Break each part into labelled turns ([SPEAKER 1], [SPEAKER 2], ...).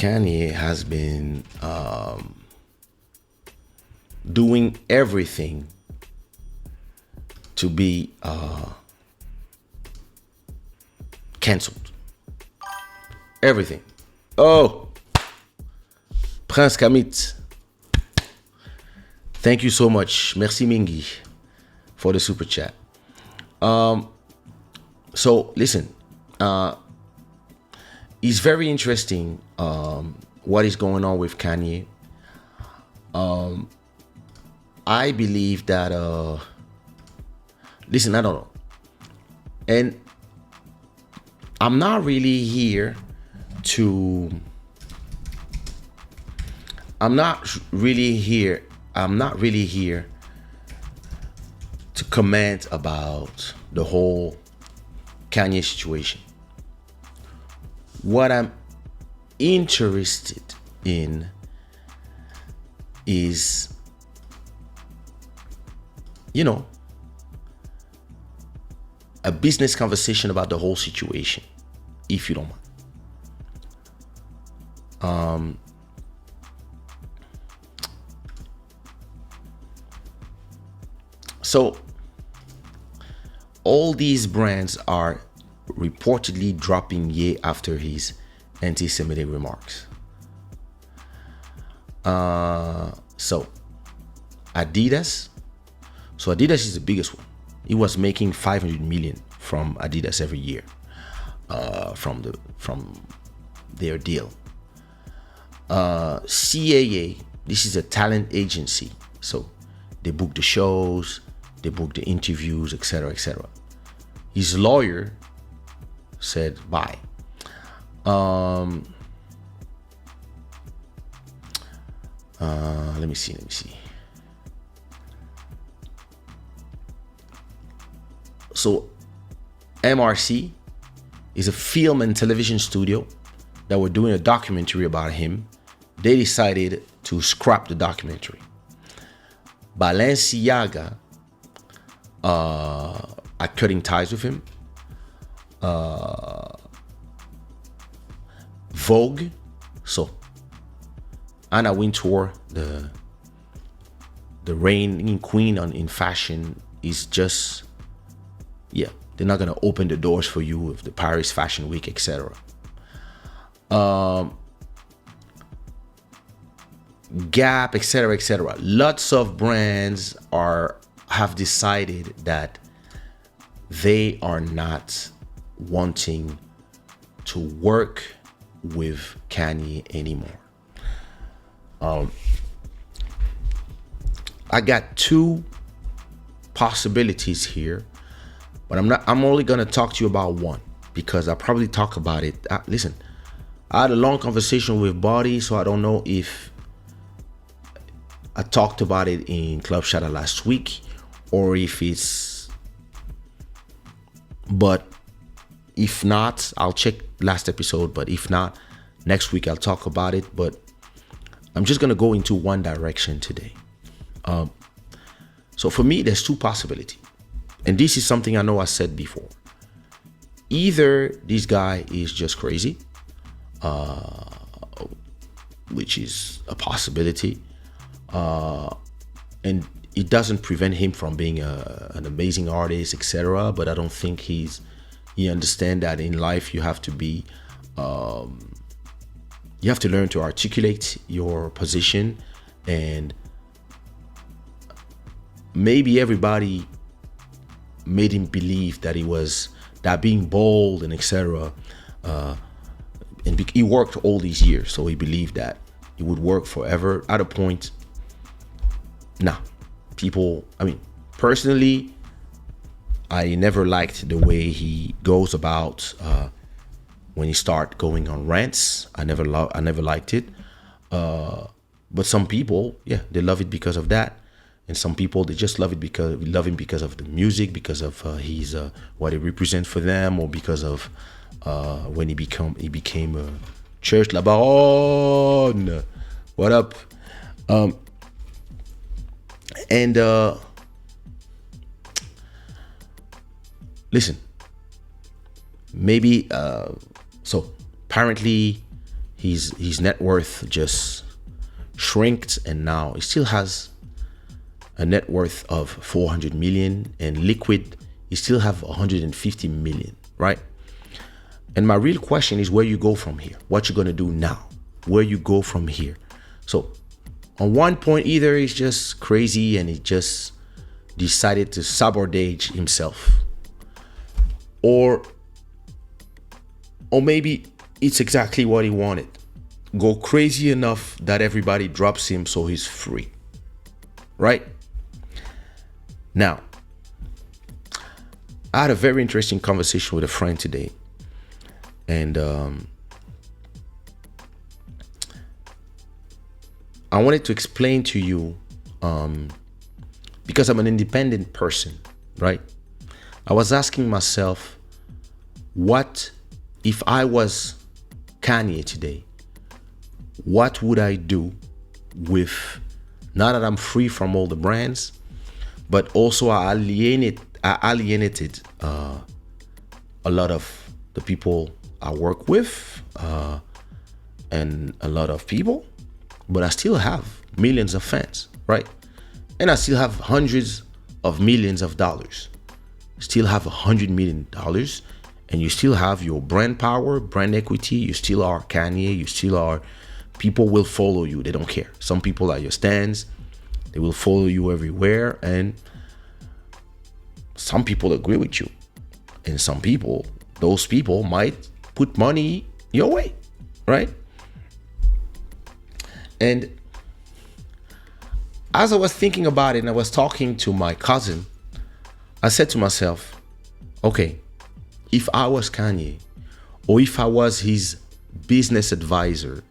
[SPEAKER 1] Kanye has been doing everything to be canceled. Everything. Oh, Prince Kamit. Thank you so much. Merci Mingi for the super chat. So listen, it's very interesting what is going on with Kanye. I believe that listen, I don't know. And I'm not really here to I'm not really here to comment about the whole Kanye situation. What I'm interested in is, a business conversation about the whole situation, if you don't mind. So all these brands are reportedly dropping Ye after his anti-Semitic remarks. So Adidas is the biggest one. He was making 500 million from Adidas every year, from their deal. CAA, this is a talent agency, so they book the shows, they book the interviews, etc., etc. His lawyer said bye. Let me see. So MRC is a film and television studio that were doing a documentary about him. They decided to scrap the documentary. Balenciaga are cutting ties with him. Vogue, so Anna Wintour, the reigning queen in fashion, is just, they're not gonna open the doors for you with the Paris Fashion Week, etc. Gap, etc., etc. Lots of brands have decided that they are not wanting to work with Kanye anymore. I got two possibilities here, but I'm only gonna talk to you about one because I'll probably talk about it. Listen, I had a long conversation with Body, so I don't know if I talked about it in Club Shada last week or if it's, but if not, I'll check last episode, but if not, next week I'll talk about it. But I'm just gonna go into one direction today. So for me, there's two possibilities. And this is something I know I said before. Either this guy is just crazy, which is a possibility, and it doesn't prevent him from being an amazing artist, etc. But I don't think he understands that in life you have to be, you have to learn to articulate your position, and maybe everybody made him believe that that being bold and etc. And he worked all these years, so he believed that it would work forever. At a point, personally, I never liked the way he goes about when he start going on rants. I never liked it. But some people, they love it because of that. And some people, they just love him because of the music, because of his what it represents for them, or because of when he became a church la baronne. What up? Listen, maybe so apparently his net worth just shrinked, and now he still has a net worth of 400 million, and liquid he still have 150 million, right? And my real question is where you go from here. What you're gonna do now? Where you go from here? So on one point, either he's just crazy and he just decided to sabotage himself, or maybe it's exactly what he wanted. Go crazy enough that everybody drops him so he's free, right? Now, I had a very interesting conversation with a friend today, and I wanted to explain to you, because I'm an independent person, right? I was asking myself, what if I was Kanye today? What would I do with, now that I'm free from all the brands, but also I alienated a lot of the people I work with, and a lot of people, but I still have millions of fans, right? And I still have hundreds of millions of dollars. Still have $100 million, and you still have your brand power, brand equity. You still are Kanye. You still are. People will follow you. They don't care. Some people are your stands. They will follow you everywhere, and some people agree with you, and some people, those people might put money your way, right? And as I was thinking about it, and I was talking to my cousin, I said to myself, okay, if I was Kanye, or if I was his business advisor,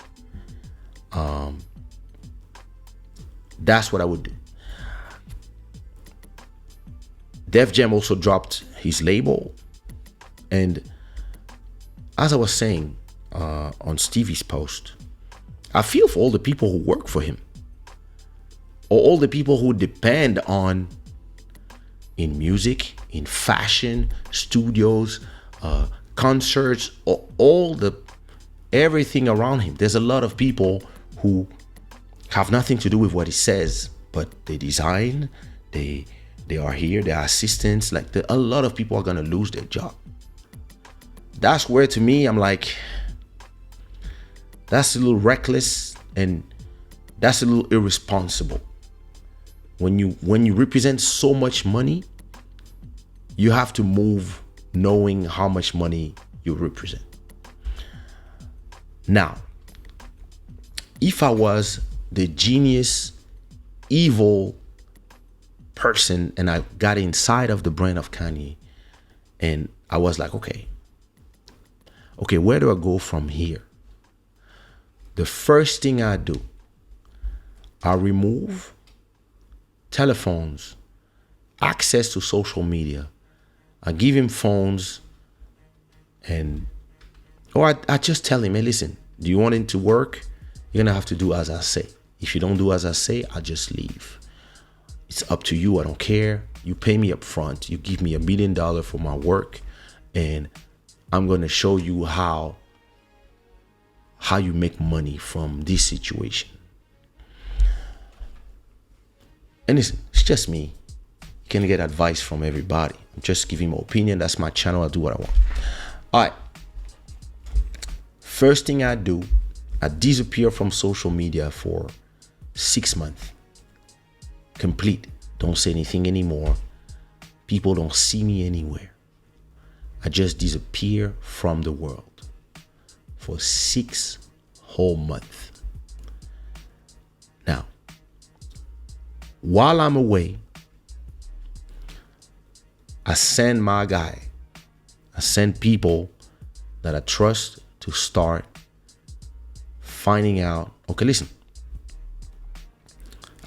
[SPEAKER 1] that's what I would do. Def Jam also dropped his label, and as I was saying on Stevie's post, I feel for all the people who work for him, or all the people who depend on, in music, in fashion, studios, concerts, all the everything around him. There's a lot of people who have nothing to do with what he says, but they design, they are here, they're assistants. Like a lot of people are gonna lose their job. That's where, to me, I'm like, that's a little reckless, and that's a little irresponsible. When you represent so much money, you have to move knowing how much money you represent. Now, if I was the genius, evil person, and I got inside of the brain of Kanye, and I was like, okay, where do I go from here? The first thing I do, I remove telephones, access to social media. I give him phones, or I just tell him, hey, listen, do you want it to work? You're gonna have to do as I say. If you don't do as I say, I'll just leave. It's up to you. I don't care. You pay me up front. You give me $1 million for my work, and I'm gonna show you how you make money from this situation. And it's just me. You can get advice from everybody. I'm just giving my opinion. That's my channel. I'll do what I want. All right. First thing I do, I disappear from social media for 6 months. Complete. Don't say anything anymore. People don't see me anywhere. I just disappear from the world for 6 whole months. Now, while I'm away, I send my guy. I send people that I trust to start finding out, okay, listen,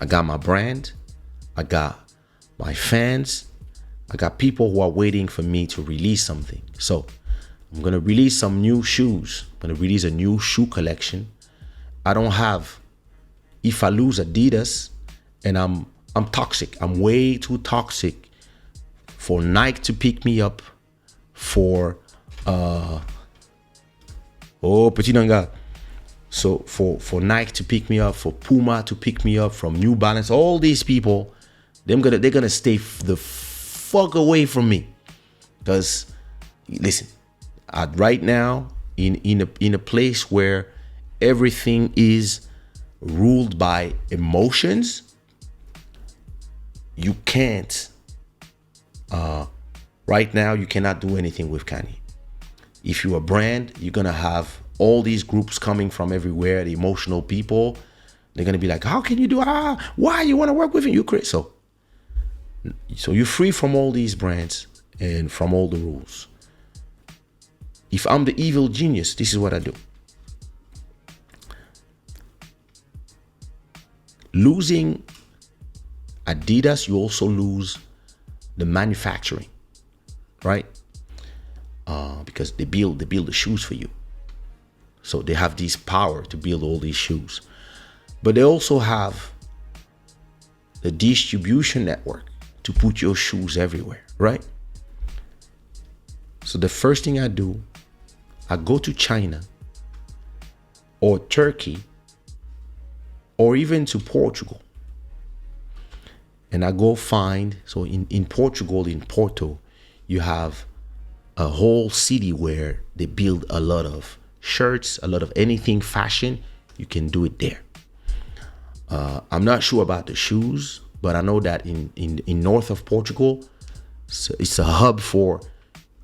[SPEAKER 1] I got my brand, I got my fans, I got people who are waiting for me to release something. So I'm gonna release some new shoes. I'm gonna release a new shoe collection. I don't have, if I lose Adidas, and I'm toxic. I'm way too toxic for Nike to pick me up, for Petit Nanga, So for Nike to pick me up, for Puma to pick me up, from New Balance, all these people, they're gonna stay the fuck away from me. Because listen, right now in a place where everything is ruled by emotions, you can't. Right now, you cannot do anything with Kanye. If you're a brand, you're gonna have all these groups coming from everywhere. The emotional people, they're gonna be like, "How can you do? Why you want to work with him? You crazy?" So you're free from all these brands and from all the rules. If I'm the evil genius, this is what I do. Losing Adidas, you also lose the manufacturing, right? Because they build the shoes for you. So they have this power to build all these shoes. But they also have the distribution network to put your shoes everywhere, right? So the first thing I do, I go to China or Turkey or even to Portugal. And I go find, so in Portugal, in Porto, you have a whole city where they build a lot of shirts, a lot of anything fashion. You can do it there. I'm not sure about the shoes, but I know that in north of Portugal, it's a hub for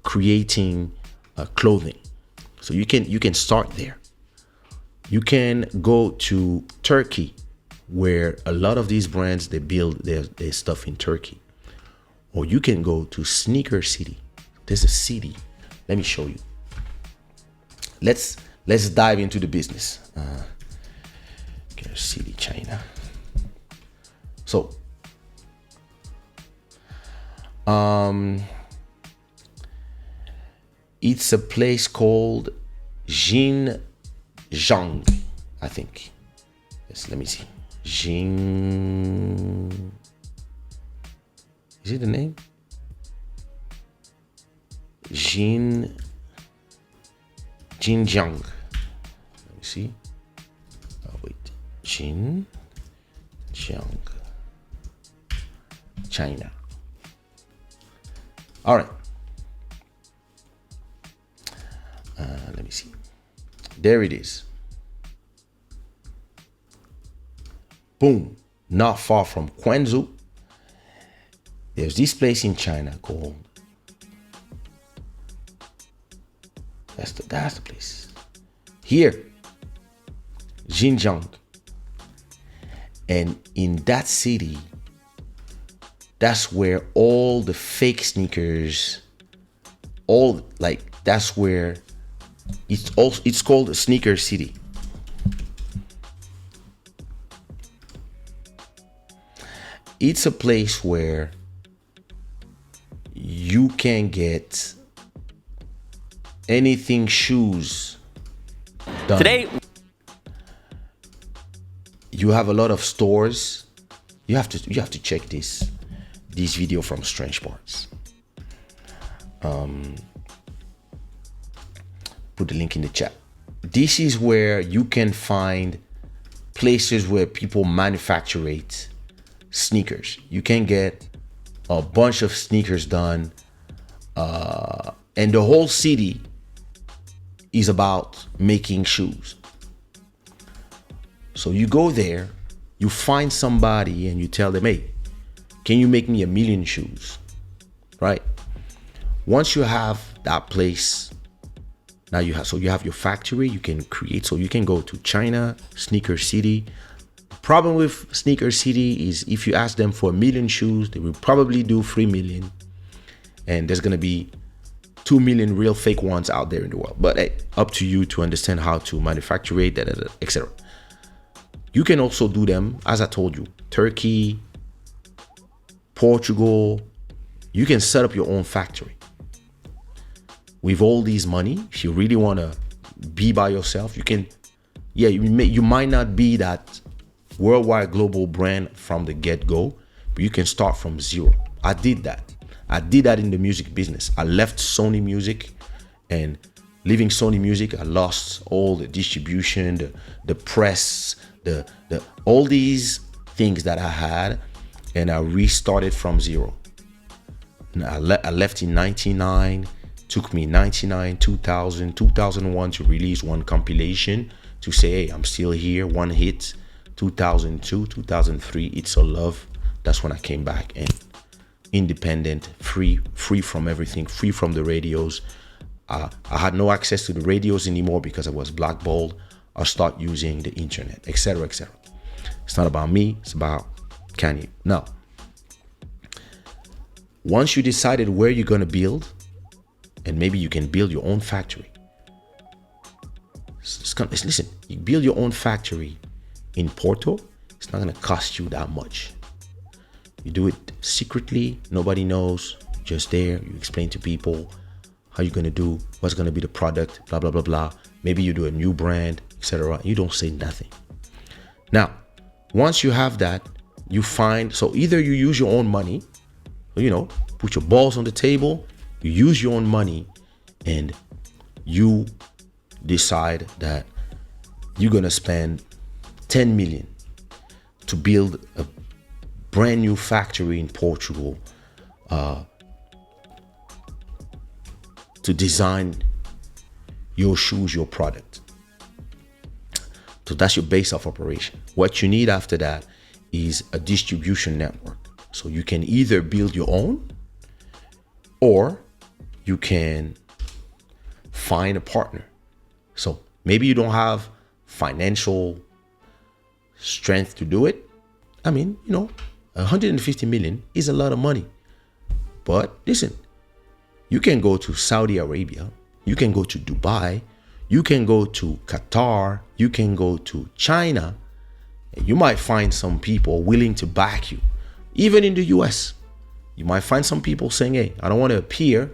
[SPEAKER 1] creating clothing. So you can start there. You can go to Turkey, where a lot of these brands, they build their stuff in Turkey. Or you can go to Sneaker City. There's a city. Let me show you. Let's dive into the business. City, China. So, it's a place called Xinjiang, I think. Yes, let me see. Is it the name? Xinjiang. Let me see. Oh wait. Xinjiang, China. All right. Let me see. There it is. Boom. Not far from Quanzhou. There's this place in China called. That's the place. Here, Xinjiang. And in that city, that's where all the fake sneakers, that's where it's called a sneaker city. It's a place where you can get anything shoes done. Today, you have a lot of stores. You have to check this video from Strange Parts. Put the link in the chat. This is where you can find places where people manufacture sneakers. You can get a bunch of sneakers done, and the whole city is about making shoes. So you go there, you find somebody and you tell them, hey, can you make me 1 million shoes? Right? Once you have that place, now you have your factory, you can create. So you can go to China, Sneaker City. The problem with Sneaker City is if you ask them for 1 million shoes, they will probably do 3 million. And there's gonna be 2 million real fake ones out there in the world. But hey, up to you to understand how to manufacture it, etc. You can also do them, as I told you, Turkey, Portugal. You can set up your own factory. With all these money, if you really want to be by yourself, you can, you might not be that worldwide global brand from the get-go, but you can start from zero. I did that in the music business. I left Sony Music and leaving Sony Music, I lost all the distribution, the press, the all these things that I had, and I restarted from zero. And I left in 99. Took me 99, 2000, 2001 to release one compilation to say, hey, I'm still here. One hit. 2002, 2003, It's a Love. That's when I came back and independent, free from everything, free from the radios. I had no access to the radios anymore because I was blackballed. I start using the internet, etc., etc. It's not about me. It's about Kanye. Now, once you decided where you're gonna build, and maybe you can build your own factory. Listen, you build your own factory in Porto. It's not gonna cost you that much. You do it secretly. Nobody knows. Just there. You explain to people how you're gonna do, what's gonna be the product, blah blah blah blah. Maybe you do a new brand, etc. You don't say nothing. Now, once you have that, you find, so either you use your own money, put your balls on the table, you use your own money, and you decide that you're gonna spend 10 million to build a brand new factory in Portugal, to design your shoes, your product. So that's your base of operation. What you need after that is a distribution network. So you can either build your own, or you can find a partner. So maybe you don't have financial strength to do it. I mean, 150 million is a lot of money. But listen, you can go to Saudi Arabia, you can go to Dubai, you can go to Qatar, you can go to China, and you might find some people willing to back you. Even in the US, you might find some people saying, hey, I don't want to appear,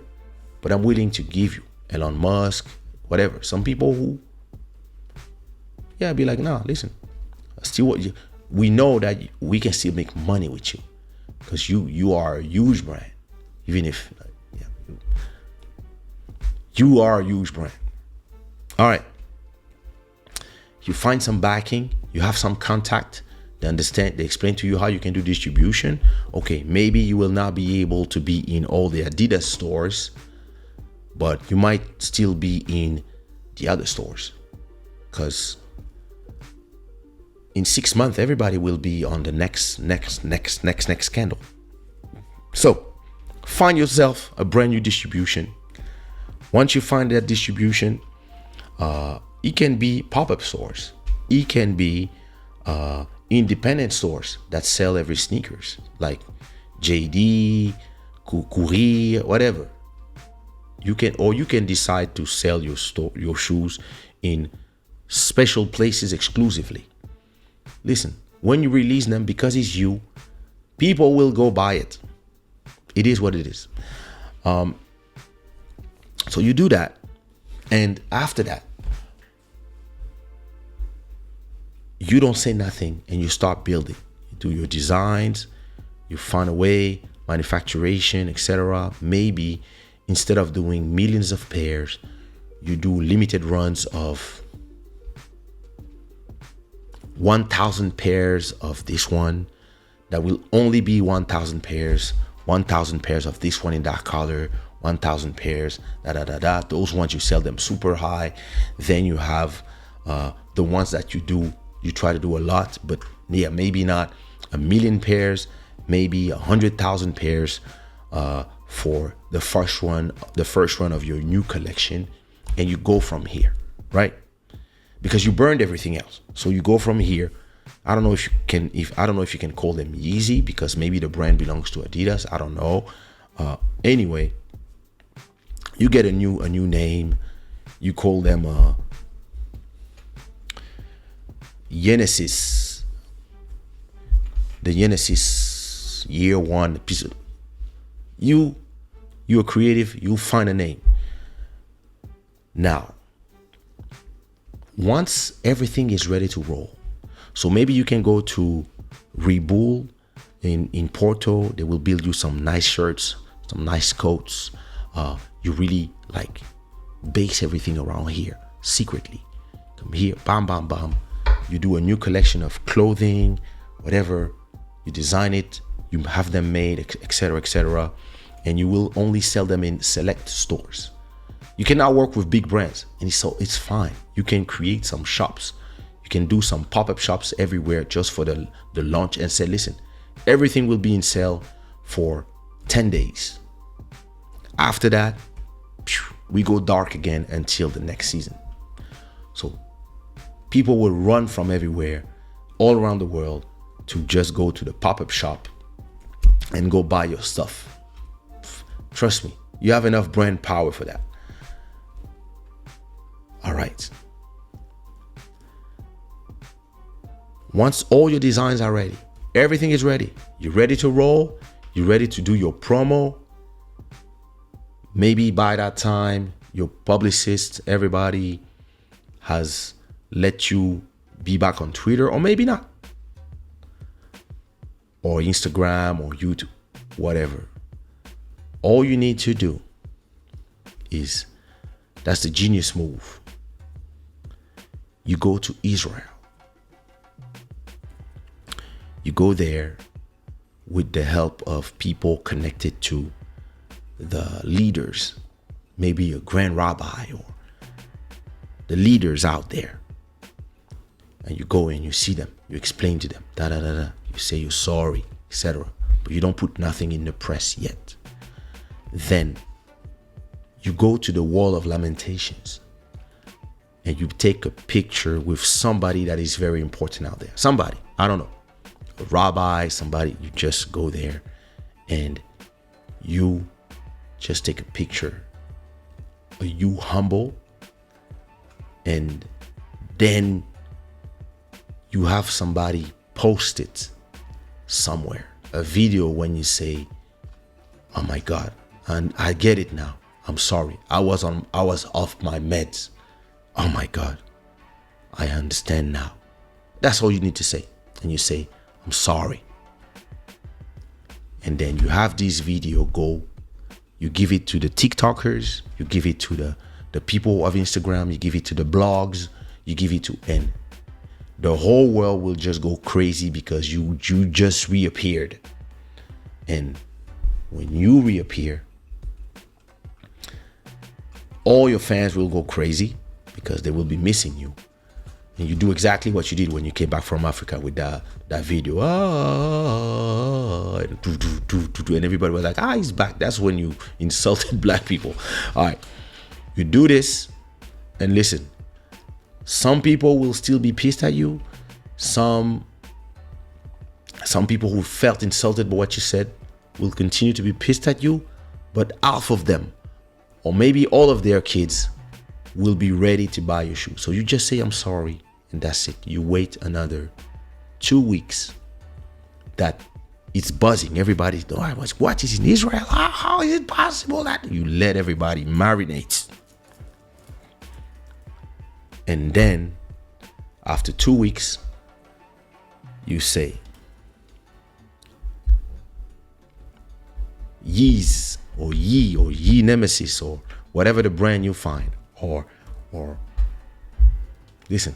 [SPEAKER 1] but I'm willing to give you. Elon Musk, whatever. Some people who, be like, nah, listen, we know that we can still make money with you because you are a huge brand. Even if, you are a huge brand. All right. You find some backing, you have some contact, they explain to you how you can do distribution. Okay, maybe you will not be able to be in all the Adidas stores, but you might still be in the other stores, because in 6 months, everybody will be on the next scandal. So find yourself a brand new distribution. Once you find that distribution, it can be pop-up stores. It can be independent stores that sell every sneakers, like JD, Courir, whatever. You can decide to sell your shoes in special places exclusively. Listen, when you release them, because it's you, people will go buy it. It is what it is. So you do that, and after that, you don't say nothing and you start building. You do your designs, you find a way, manufacturation, etc. Maybe instead of doing millions of pairs, you do limited runs of 1,000 pairs of this one. That will only be 1,000 pairs. 1,000 pairs of this one in that color. 1,000 pairs. Those ones you sell them super high. Then you have the ones that you try to do a lot, but maybe not 1,000,000 pairs, maybe 100,000 pairs for the first run of your new collection, and you go from here, right? Because you burned everything else, so you go from here. I don't know if you can call them Yeezy, because maybe the brand belongs to Adidas. I don't know. Anyway, you get a new name. You call them Genesis. The Genesis year one episode. You're creative. You find a name. Now, once everything is ready to roll, so maybe you can go to Reboot in Porto. They will build you some nice shirts, some nice coats. You really base everything around here secretly. Come here, bam, bam, bam. You do a new collection of clothing, whatever. You design it, you have them made, etc., etc., and you will only sell them in select stores. You can now work with big brands, and it's fine. You can create some shops. You can do some pop-up shops everywhere just for the launch and say, listen, everything will be in sale for 10 days. After that, we go dark again until the next season. So people will run from everywhere, all around the world, to just go to the pop-up shop and go buy your stuff. Trust me, you have enough brand power for that. All right. Once all your designs are ready, everything is ready, you're ready to roll, you're ready to do your promo. Maybe by that time, your publicist, everybody has let you be back on Twitter, or maybe not. Or Instagram or YouTube, whatever. All you need to do is, that's the genius move. You go to Israel. You go there with the help of people connected to the leaders, maybe a grand rabbi or the leaders out there. And you go and you see them, you explain to them, you say you're sorry, etc. But you don't put nothing in the press yet. Then you go to the wall of lamentations and you take a picture with somebody that is very important out there. Somebody, I don't know, a rabbi, somebody. You just go there and you just take a picture. Are you humble? And then you have somebody post it somewhere, a video, when you say, oh my God, and I get it now. I'm sorry. I was off my meds. Oh my God. I understand now. That's all you need to say. And you say, I'm sorry. And then you have this video go, you give it to the TikTokers, you give it to the people of Instagram, you give it to the blogs, you give it to, and the whole world will just go crazy because you just reappeared. And when you reappear, all your fans will go crazy because they will be missing you. And you do exactly what you did when you came back from Africa with that video. And everybody was like, he's back. That's when you insulted black people. All right. You do this, and listen, some people will still be pissed at you. Some people who felt insulted by what you said will continue to be pissed at you, but half of them, or maybe all of their kids, will be ready to buy your shoe. So you just say, I'm sorry, and that's it. You wait another 2 weeks that it's buzzing. Everybody's doing, what is in Israel? How is it possible that you let everybody marinate? And then after 2 weeks, you say, Yeez or Yee Nemesis or whatever the brand you find, or listen,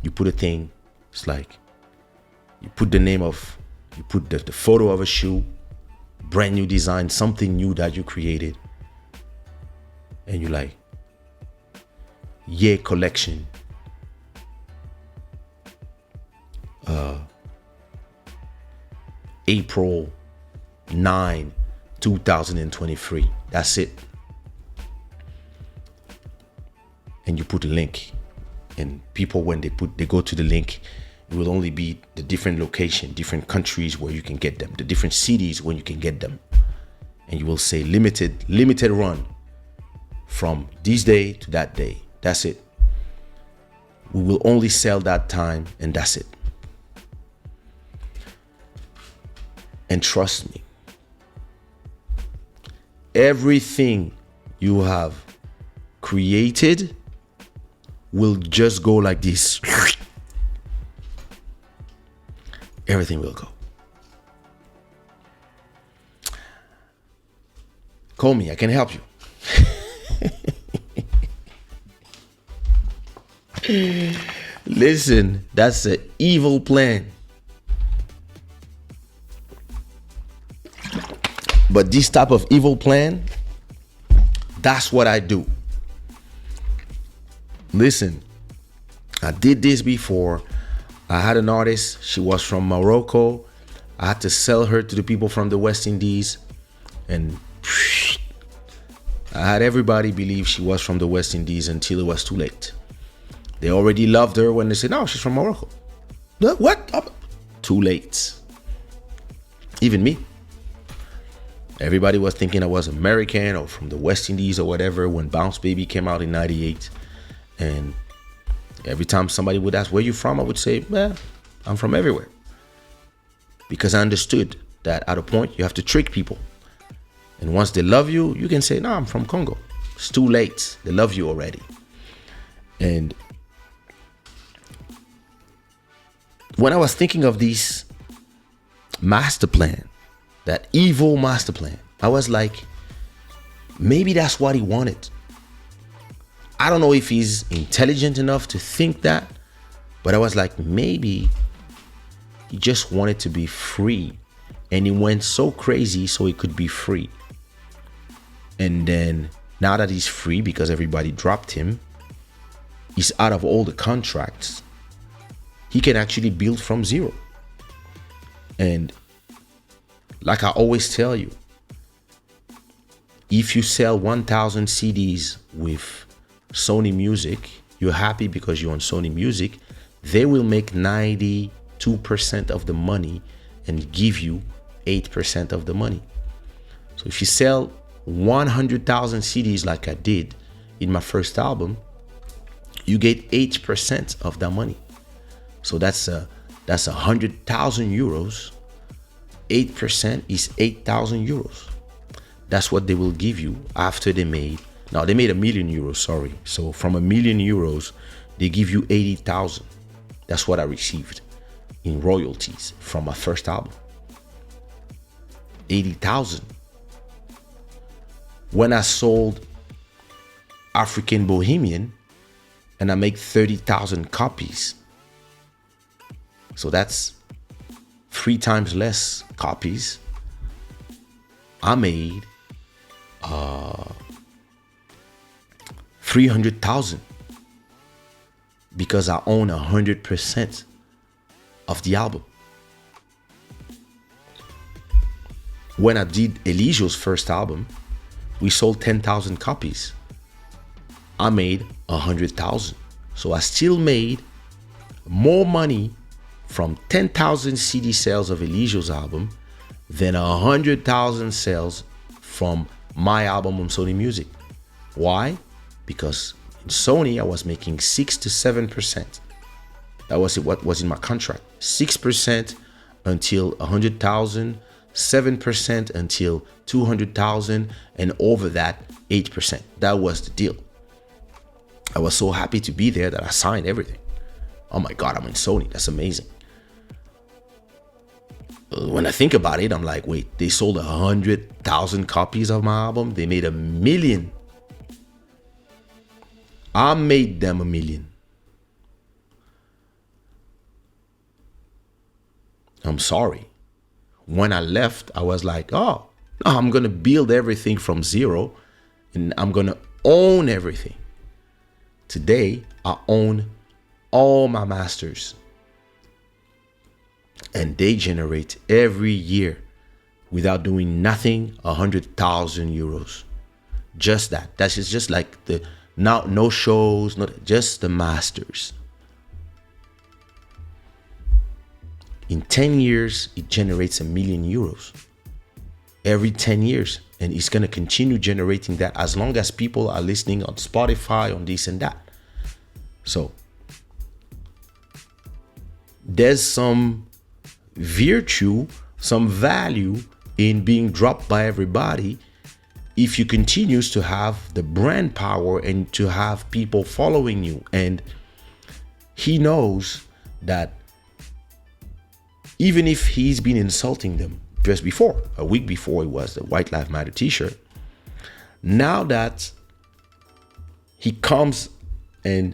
[SPEAKER 1] you put a thing, it's like you put the photo of a shoe, brand new design, something new that you created, and you like, collection, April 9, 2023. That's it. And you put a link, and people, when they go to the link, it will only be the different location, different countries where you can get them, the different cities where you can get them. And you will say limited run from this day to that day. That's it. We will only sell that time, and that's it. And trust me, everything you have created will just go like this. Everything will go. Call me, I can help you. Listen, that's an evil plan. But this type of evil plan, that's what I do. Listen, I did this before. I had an artist, she was from Morocco. I had to sell her to the people from the West Indies. And I had everybody believe she was from the West Indies until it was too late. They already loved her when they said, no, she's from Morocco. What? Too late. Even me. Everybody was thinking I was American or from the West Indies or whatever when Bounce Baby came out in 98. And every time somebody would ask, where you from? I would say, well, I'm from everywhere. Because I understood that at a point you have to trick people. And once they love you, you can say, no, I'm from Congo. It's too late. They love you already. And when I was thinking of this master plan, that evil master plan, I was like, maybe that's what he wanted. I don't know if he's intelligent enough to think that, but I was like, maybe he just wanted to be free. And he went so crazy so he could be free. And then now that he's free because everybody dropped him, he's out of all the contracts. He can actually build from zero. And like I always tell you, if you sell 1,000 CDs with Sony Music, you're happy because you're on Sony Music. They will make 92% of the money and give you 8% of the money. So if you sell 100,000 CDs like I did in my first album, you get 8% of that money. So that's 100,000 euros. 8% is 8,000 euros. That's what they will give you after they made. Now they made €1 million, sorry. So from €1 million, they give you 80,000. That's what I received in royalties from my first album. 80,000. When I sold African Bohemian and I make 30,000 copies. So that's 3 times less copies. I made 300,000 because I own 100% of the album. When I did Elisio's first album, we sold 10,000 copies. I made 100,000. So I still made more money from 10,000 CD sales of Elisio's album than 100,000 sales from my album on Sony Music. Why? Because in Sony, I was making 6 to 7%. That was what was in my contract. 6% until 100,000, 7% until 200,000, and over that, 8%. That was the deal. I was so happy to be there that I signed everything. Oh my God, I'm in Sony. That's amazing. When I think about it, I'm like, wait, they sold 100,000 copies of my album. They made $1 million. I made them $1 million. I'm sorry. When I left, I was like, oh, I'm going to build everything from zero and I'm going to own everything. Today, I own all my masters. And they generate every year without doing nothing, 100,000 euros. Just that. That's just like the no shows, not just the masters. In 10 years, it generates €1 million every 10 years. And it's going to continue generating that as long as people are listening on Spotify, on this and that. So there's some virtue, some value in being dropped by everybody if you continues to have the brand power and to have people following you. And he knows that even if he's been insulting them just before, a week before it was the White Lives Matter t-shirt, Now that he comes and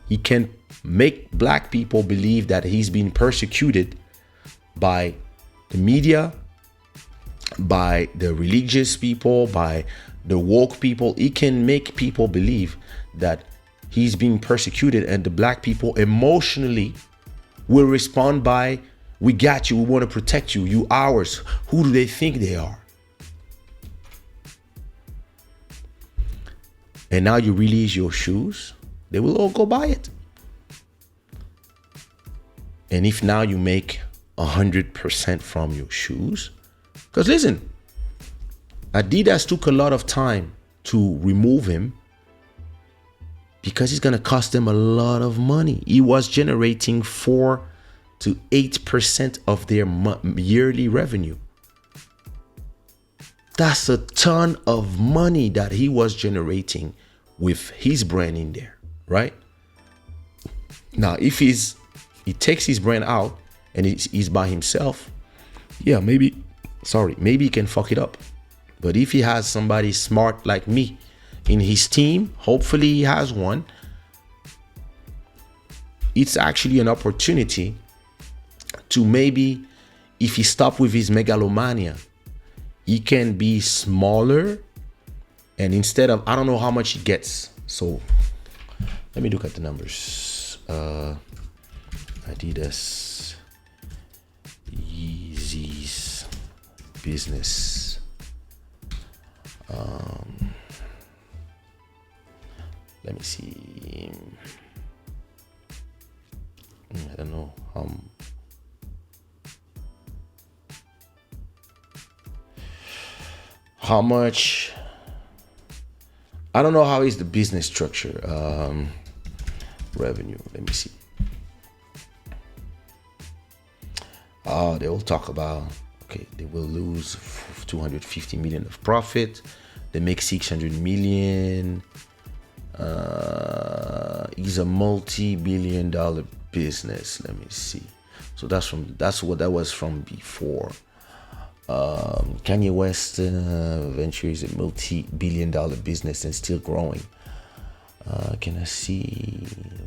[SPEAKER 1] he can make black people believe that he's being persecuted by the media, by the religious people, by the woke people. He can make people believe that he's being persecuted, and the black people emotionally will respond by, we got you, we want to protect you, you ours. Who do they think they are? And now you release your shoes, they will all go buy it. And if now you make 100% from your shoes, because listen, Adidas took a lot of time to remove him because it's going to cost them a lot of money. He was generating 4 to 8% of their yearly revenue. That's a ton of money that he was generating with his brand in there, right? Now, if he takes his brand out and he's by himself, yeah, maybe he can fuck it up. But if he has somebody smart like me in his team, hopefully he has one, it's actually an opportunity to maybe, if he stop with his megalomania, he can be smaller. And instead of, I don't know how much he gets. So let me look at the numbers. Adidas Yeezy's business. Let me see. I don't know. How much? I don't know how is the business structure. Revenue. Let me see. They will talk about, okay, they will lose 250 million of profit. They make 600 million. It's a multi-billion-dollar business. Let me see. So that's what that was from before. Kanye West venture is a multi-billion-dollar business and still growing. Can I see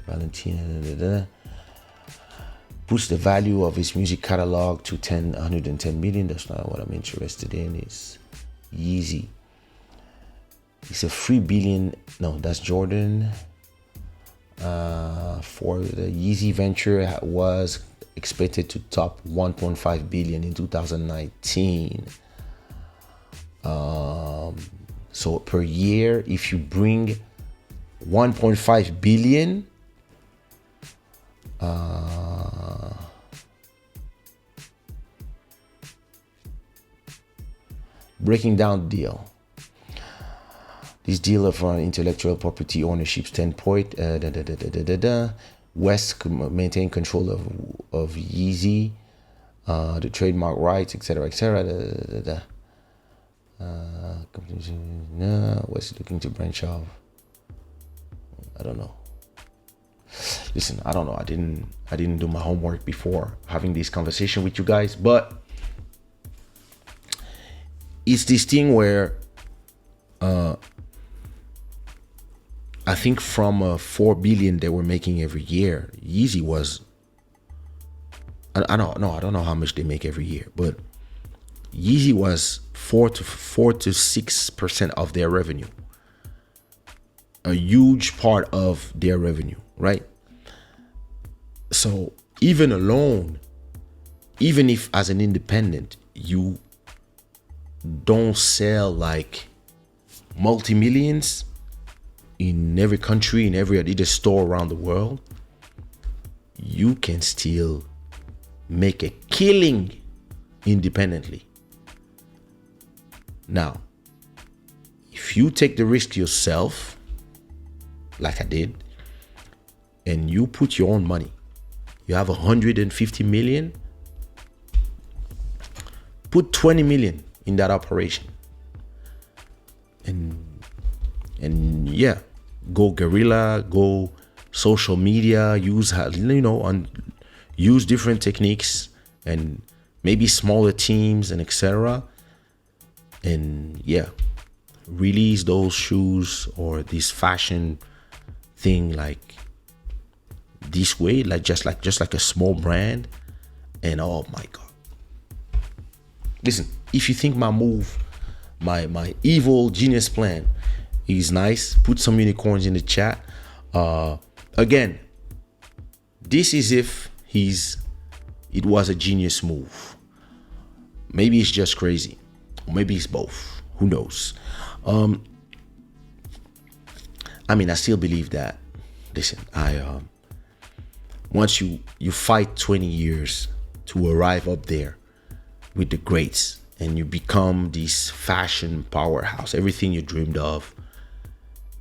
[SPEAKER 1] Valentina? Puts the value of his music catalog to 110 million. That's not what I'm interested in. It's Yeezy. It's a 3 billion. No, that's Jordan. For the Yeezy venture was expected to top 1.5 billion in 2019. So per year, if you bring 1.5 billion, breaking down the deal. This deal from an intellectual property ownership standpoint, West maintain control of Yeezy, the trademark rights, etc., etc. West looking to branch off. I don't know. Listen, I don't know. I didn't do my homework before having this conversation with you guys, but it's this thing where I think from 4 billion they were making every year, Yeezy was, I don't know how much they make every year, but Yeezy was 4 to 6% of their revenue. A huge part of their revenue, right? So even if as an independent you don't sell like multi-millions in every country, in every Adidas store around the world, you can still make a killing independently. Now, if you take the risk yourself, like I did, and you put your own money, you have 150 million, put 20 million in that operation, and yeah, go guerrilla, go social media, use different techniques and maybe smaller teams and etc. And yeah, release those shoes or this fashion thing like this way, like just like a small brand, and oh my god. Listen, if you think my move, my evil genius plan is nice, put some unicorns in the chat. Again, this is if it was a genius move. Maybe it's just crazy, or maybe it's both. Who knows? I mean, I still believe that. Listen, once you fight 20 years to arrive up there with the greats, and you become this fashion powerhouse, everything you dreamed of,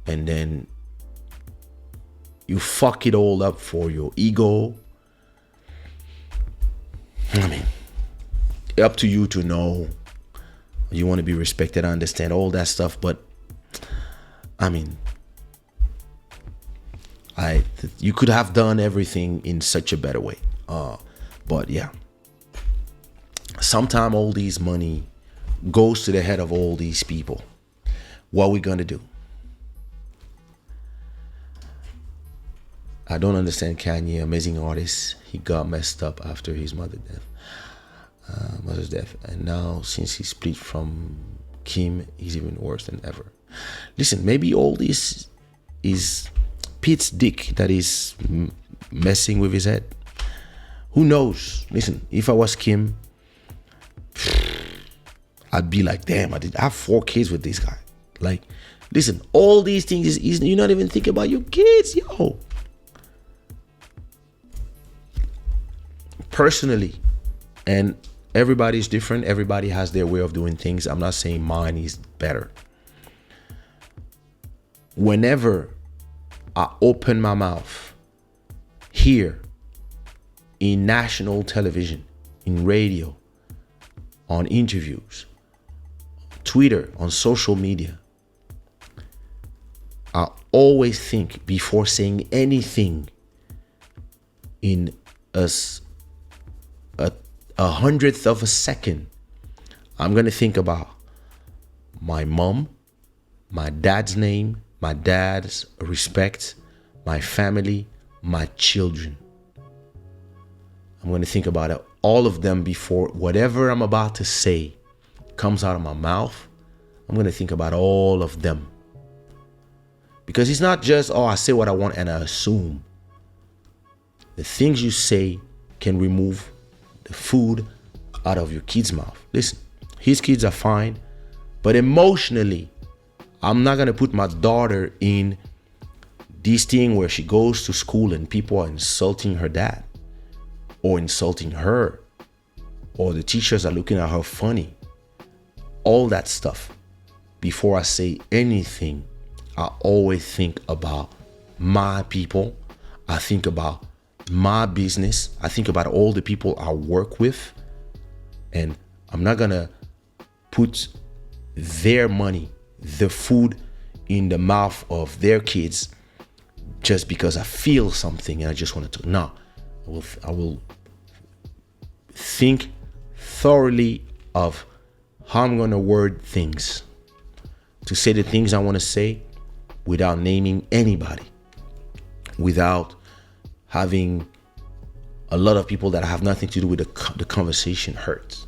[SPEAKER 1] and then you fuck it all up for your ego. I mean, up to you to know. You want to be respected, I understand all that stuff, but I mean, you could have done everything in such a better way. But yeah, sometime all these money goes to the head of all these people. What are we gonna do? I don't understand Kanye, amazing artist. He got messed up after his mother's death, and now since he split from Kim, he's even worse than ever. Listen, maybe all this is Pete's dick that is messing with his head. Who knows? Listen, if I was Kim, I'd be like, damn, I have 4 kids with this guy. Like, listen, all these things is you're not even thinking about your kids, yo. Personally, and everybody's different. Everybody has their way of doing things. I'm not saying mine is better. Whenever I open my mouth here in national television, in radio, on interviews, Twitter, on social media, I always think before saying anything in a hundredth of a second, I'm gonna think about my mom, my dad's name, my dad's respect, my family, my children. I'm gonna think about it, all of them, before whatever I'm about to say comes out of my mouth. I'm gonna think about all of them, because it's not just, oh, I say what I want and I assume. The things you say can remove the food out of your kid's mouth. Listen, his kids are fine, but emotionally, I'm not gonna put my daughter in this thing where she goes to school and people are insulting her dad or insulting her, or the teachers are looking at her funny. All that stuff. Before I say anything, I always think about my people. I think about my business. I think about all the people I work with, and I'm not gonna put their money, the food, in the mouth of their kids just because I feel something and I just want to. No, I will think thoroughly of how I'm gonna word things to say the things I want to say without naming anybody, without having a lot of people that have nothing to do with the conversation hurt.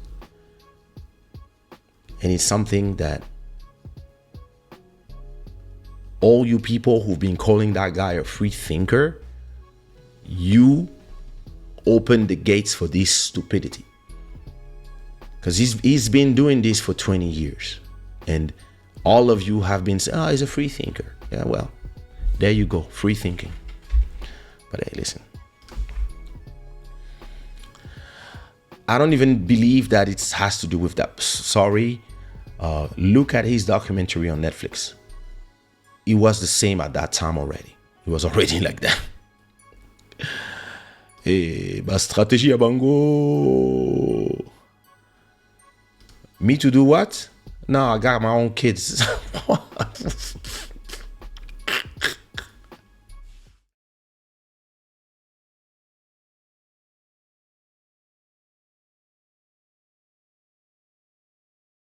[SPEAKER 1] And it's something that all you people who've been calling that guy a free thinker, you open the gates for this stupidity. Because he's been doing this for 20 years. And all of you have been saying, oh, he's a free thinker. Yeah, well, there you go, free thinking. But hey, listen, I don't even believe that it has to do with that. Sorry, look at his documentary on Netflix. It was the same at that time already. It was already like that. Hey, ma stratégie à bango. Me to do what? No, I got my own kids.